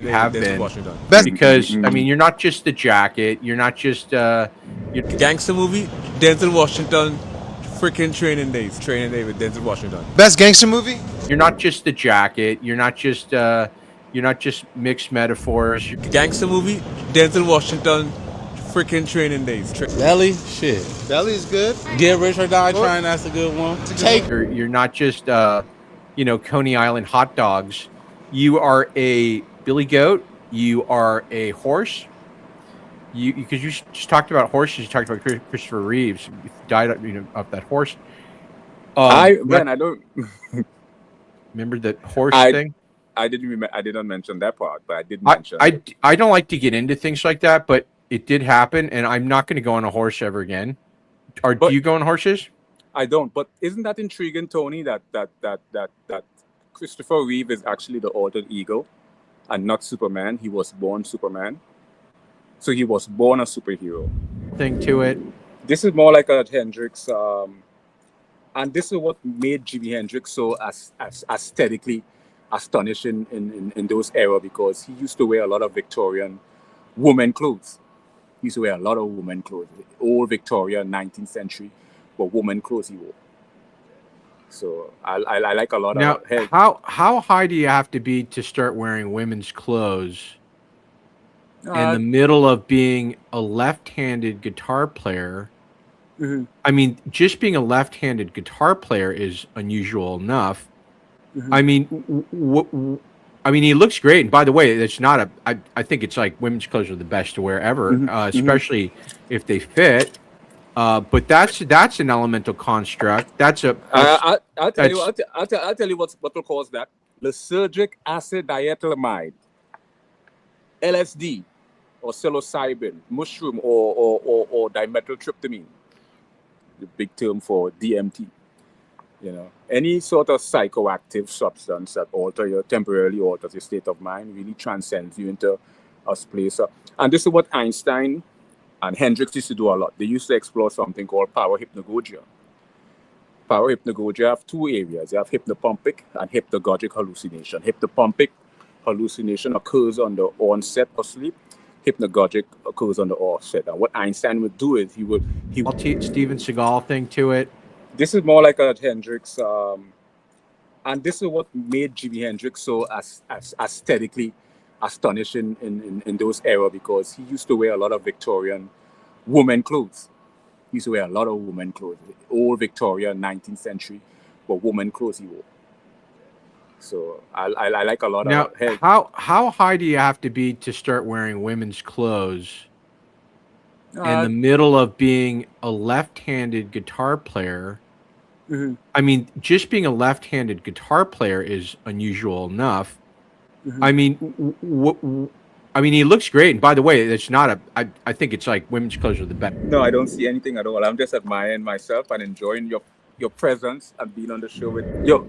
have been. Best Because, I mean, you're not just the jacket. You're not just... Gangster movie, Denzel Washington, freaking Training Day with Denzel Washington. Best gangster movie? You're not just the jacket. You're not just mixed metaphors. Gangster movie, Denzel Washington, freaking Training Days. Belly, shit. Belly's good. Get Rich or Die Trying, that's a good one. You're not just, Coney Island hot dogs. You are a billy goat. You are a horse. Because you just talked about horses. You talked about Christopher Reeves. You died, of that horse. I don't remember that horse thing. I didn't mention that part, but I did mention. I don't like to get into things like that, but it did happen, and I'm not going to go on a horse ever again. Do you go on horses? I don't. But isn't that intriguing, Tony? That Christopher Reeve is actually the alter ego, and not Superman. He was born Superman, so he was born a superhero. Thing to it. This is more like a Hendrix, and this is what made Jimi Hendrix so as aesthetically astonishing in those era, because he used to wear a lot of Victorian woman clothes. He used to wear a lot of woman clothes, old Victorian 19th century, but woman clothes he wore. So I like a lot now, of. How high do you have to be to start wearing women's clothes? In the middle of being a left-handed guitar player. Mm-hmm. I mean, just being a left-handed guitar player is unusual enough. Mm-hmm. I mean, he looks great. And by the way, it's not I think it's like women's clothes are the best to wear ever, especially if they fit. But that's an elemental construct. I'll tell you what will cause that. Lysergic acid diethylamide, LSD, or psilocybin, mushroom, or dimethyltryptamine, the big term for DMT. Any sort of psychoactive substance that temporarily alters your state of mind really transcends you into a place. And this is what Einstein and Hendrix used to do a lot. They used to explore something called parahypnagogia. Parahypnagogia have two areas. You have hypnopompic and hypnagogic hallucination. Hypnopompic hallucination occurs on the onset of sleep. Hypnagogic occurs on the offset. And what Einstein would do is he would Steven Seagal thing to it. This is more like a Hendrix, and this is what made Jimi Hendrix so as aesthetically astonishing in those era, because he used to wear a lot of Victorian woman clothes. He used to wear a lot of woman clothes, old Victorian 19th century, but woman clothes he wore. So I like a lot now, of. How high do you have to be to start wearing women's clothes? In the middle of being a left-handed guitar player. Mm-hmm. I mean, just being a left-handed guitar player is unusual enough. Mm-hmm. I mean, he looks great. And by the way, it's not I think it's like women's clothes are the best. No, I don't see anything at all. I'm just admiring myself and enjoying your presence and being on the show with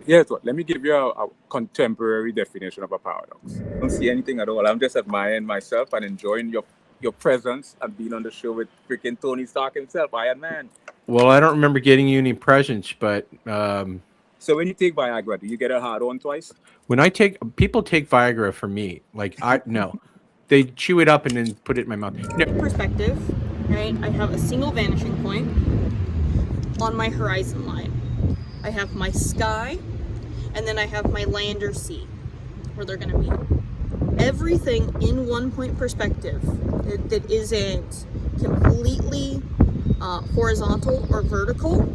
here's what. Let me give you a contemporary definition of a paradox. I don't see anything at all. I'm just admiring myself and enjoying your presence and being on the show with freaking Tony Stark himself, Iron Man. Well, I don't remember getting you any presents, but so when you take Viagra, do you get a hard on twice? When people take Viagra for me, no. They chew it up and then put it in my mouth. No. Perspective, right? I have a single vanishing point on my horizon line. I have my sky, and then I have my land or sea, where they're going to meet. Everything in one point perspective that isn't completely horizontal or vertical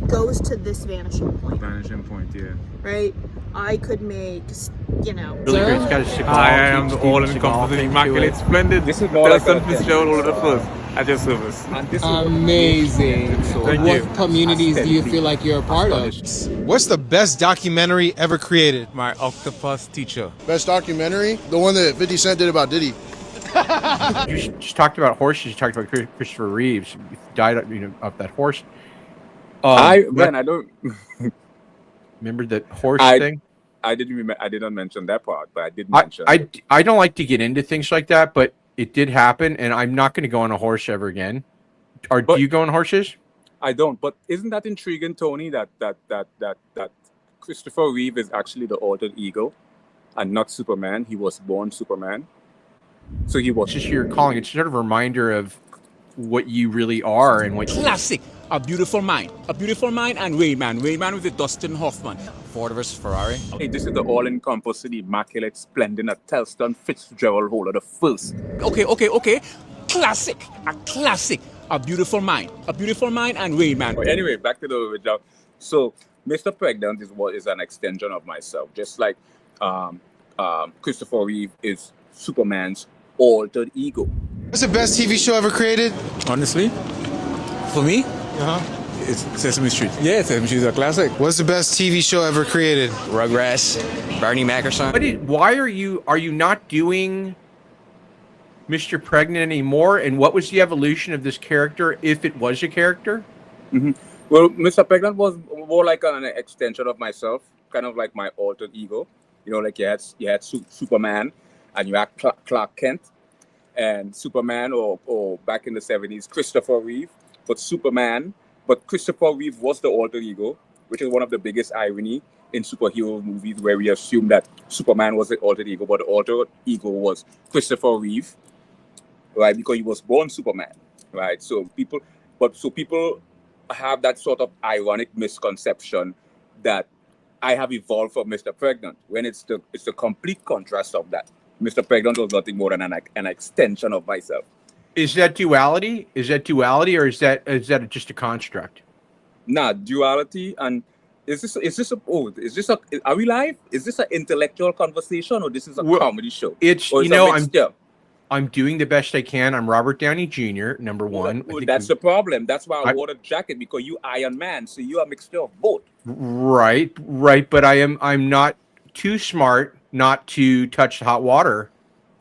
goes to this vanishing point. Vanishing point, yeah. Right? I could make, Really great. It's got a Seagal. I am the all-encompassing, immaculate, splendid. This is more like Atelston, Fitzgerald, all of the first at your service. Amazing. Thank What communities do you feel like you're a part of? What's the best documentary ever created? My octopus teacher. Best documentary? The one that 50 Cent did about Diddy. You just talked about horses. You talked about Christopher Reeves. You died, of that horse. I don't remember that horse thing. I didn't mention that part, but I did mention. I don't like to get into things like that, but it did happen, and I'm not going to go on a horse ever again. Do you go on horses? I don't. But isn't that intriguing, Tony? That Christopher Reeve is actually the alter ego, and not Superman. He was born Superman. So he was. It's just you're calling. It's sort of a reminder of what you really are and what. Classic. A beautiful mind and Rayman with the Dustin Hoffman. Ford versus Ferrari. Hey, this is the all-encompassing, immaculate, splendid Atelston Fitzgerald holder, the first. Okay. Classic. A classic. A beautiful mind and Rayman. Anyway, back to the original. So, Mr. Pregnant is an extension of myself, just like Christopher Reeve is Superman's altered ego. What's the best TV show ever created? Honestly, for me, Uh-huh. it's Sesame Street. Yeah, Sesame Street is a classic. What's the best TV show ever created? Rugrats, Barney Mac or something. Why are you not doing Mr. Pregnant anymore? And what was the evolution of this character, if it was a character? Mm-hmm. Well, Mr. Pregnant was more like an extension of myself, kind of like my altered ego. You know, like you had Superman, and you had Clark Kent, and Superman, or back in the 70s, Christopher Reeve. But Christopher Reeve was the alter ego, which is one of the biggest irony in superhero movies, where we assume that Superman was the alter ego, but the alter ego was Christopher Reeve, right? Because he was born Superman, right? So people have that sort of ironic misconception that I have evolved from Mr. Pregnant, when it's the complete contrast of that. Mr. Pregnant was nothing more than an extension of myself. Is that duality? Or is that just a construct? Nah, duality. And are we live? Is this an intellectual conversation, or this is a comedy show? It's, I'm doing the best I can. I'm Robert Downey Jr., number one. Well, that's the problem. That's why I wore the jacket, because you Iron Man, so you are a mixture of both. Right. But I'm not too smart not to touch the hot water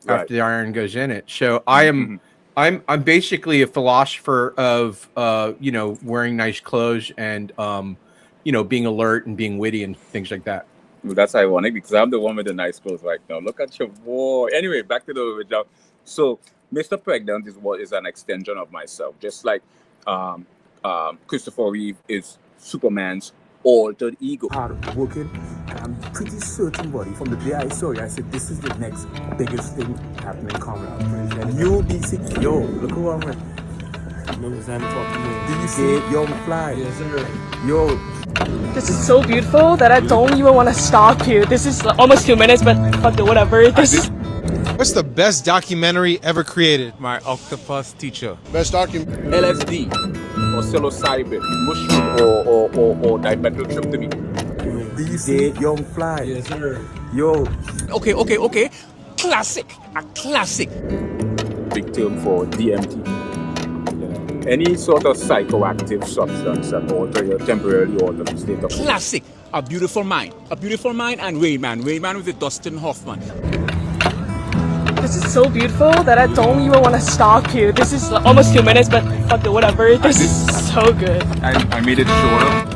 after the iron goes in it. So I am. Mm-hmm. I'm basically a philosopher of wearing nice clothes and being alert and being witty and things like that. Well, that's ironic, because I'm the one with the nice clothes right now. Look at your boy. Anyway, back to the original. So Mr. Pregnant is an extension of myself, just like Christopher Reeve is Superman's altered ego. Hard working, and I'm pretty certain, buddy, from the day I saw you, I said, this is the next biggest thing happening in comedy. You basic, yo, look who I'm with. Did you see it? Yo, fly. Yes, sir. Yo. This is so beautiful that I don't even want to stop you. This is almost 2 minutes, but fuck it, whatever. What's the best documentary ever created? My octopus teacher. Best documentary. LSD or psilocybin, mushroom or dimethyltryptamine. Did you see it? Yo, fly. Yes, sir. Yo. Okay. Classic. A classic. Big term for DMT. Any sort of psychoactive substance that temporarily alter the state of classic. A beautiful mind and Rayman with the Dustin Hoffman. This is so beautiful that I don't even want to stop you. This is almost 2 minutes, but fuck it, whatever. This is so good. I made it shorter.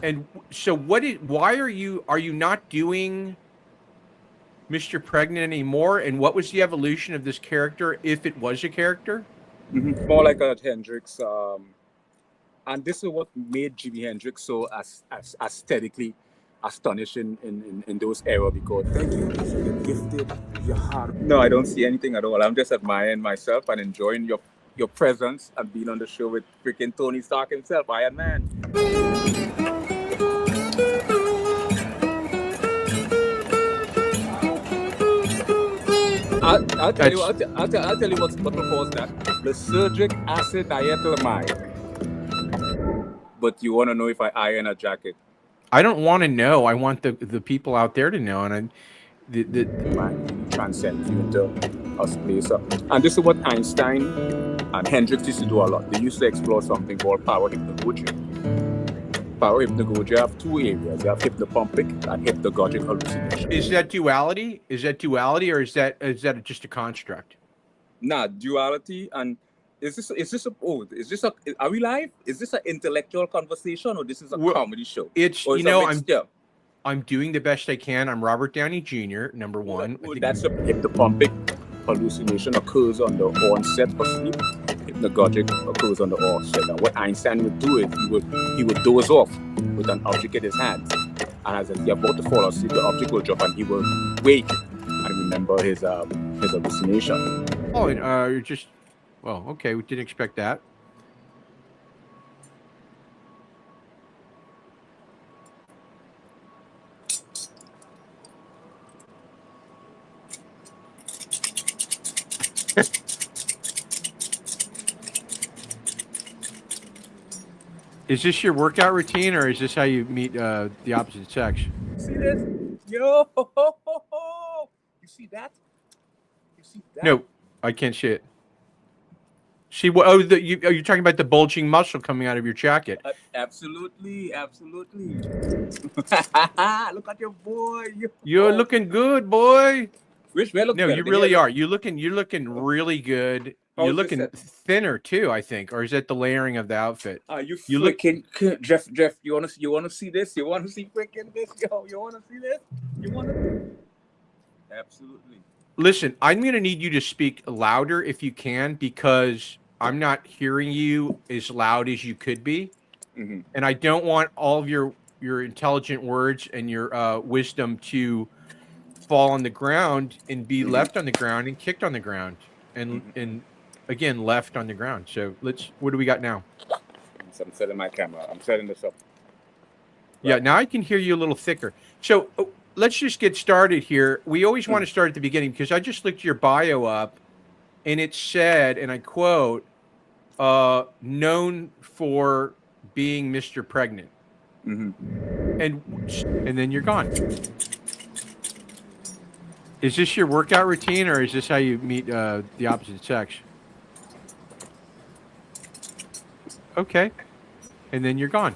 And so why are you not doing Mr. Pregnant anymore? And what was the evolution of this character, if it was a character? More like a Hendrix. And this is what made Jimi Hendrix so as aesthetically astonishing in those era, because Thank you. You're gifted. You're hard. no, I don't see anything at all. I'm just admiring myself and enjoying your presence and being on the show with freaking Tony Stark himself, Iron Man. I'll tell you what will cause that. Lysergic acid diethylamide. But you want to know if I iron a jacket? I don't want to know. I want the people out there to know. And the transcend you into a place. And this is what Einstein and Hendrix used to do a lot. They used to explore something called power hypnagogia. Power hypnagogia have two areas. You have hypnopompic and hypnagogic hallucination. Is that duality? Is that duality, or is that just a construct? Nah, duality. And are we live? Is this an intellectual conversation, or this is a comedy show? It's, I'm doing the best I can. I'm Robert Downey Jr., number one. That's a hypnopompic hallucination occurs on the onset of sleep. Hypnagogic occurs on the onset. And what Einstein would do is he would doze off with an object in his hands. And as he's about to fall asleep, the object will drop and he will wake and remember his hallucination. Oh, and you're just... Well, okay, we didn't expect that. Is this your workout routine, or is this how you meet the opposite sex? See this? Yo! You see that? You see that? No, I can't see it. See what? Oh, are you talking about the bulging muscle coming out of your jacket? Absolutely. Look at your boy. You're looking good, boy. Which way look? No, you really are. You're looking really good. You're looking thinner too, I think, or is that the layering of the outfit? You looking, Jeff? You want to see this? You want to see freaking this? Yo, you want to see this? You want to? Absolutely. Listen, I'm going to need you to speak louder if you can, because I'm not hearing you as loud as you could be. Mm-hmm. And I don't want all of your intelligent words and your wisdom to fall on the ground and be left on the ground and kicked on the ground. And again, left on the ground. So what do we got now? So I'm setting my camera. I'm setting this up. Right. Yeah, now I can hear you a little thicker. So let's just get started here. We always want to start at the beginning, because I just looked your bio up and it said, and I quote, known for being Mr. Pregnant. Mm-hmm. And then you're gone. Is this your workout routine, or is this how you meet the opposite sex? Okay. And then you're gone.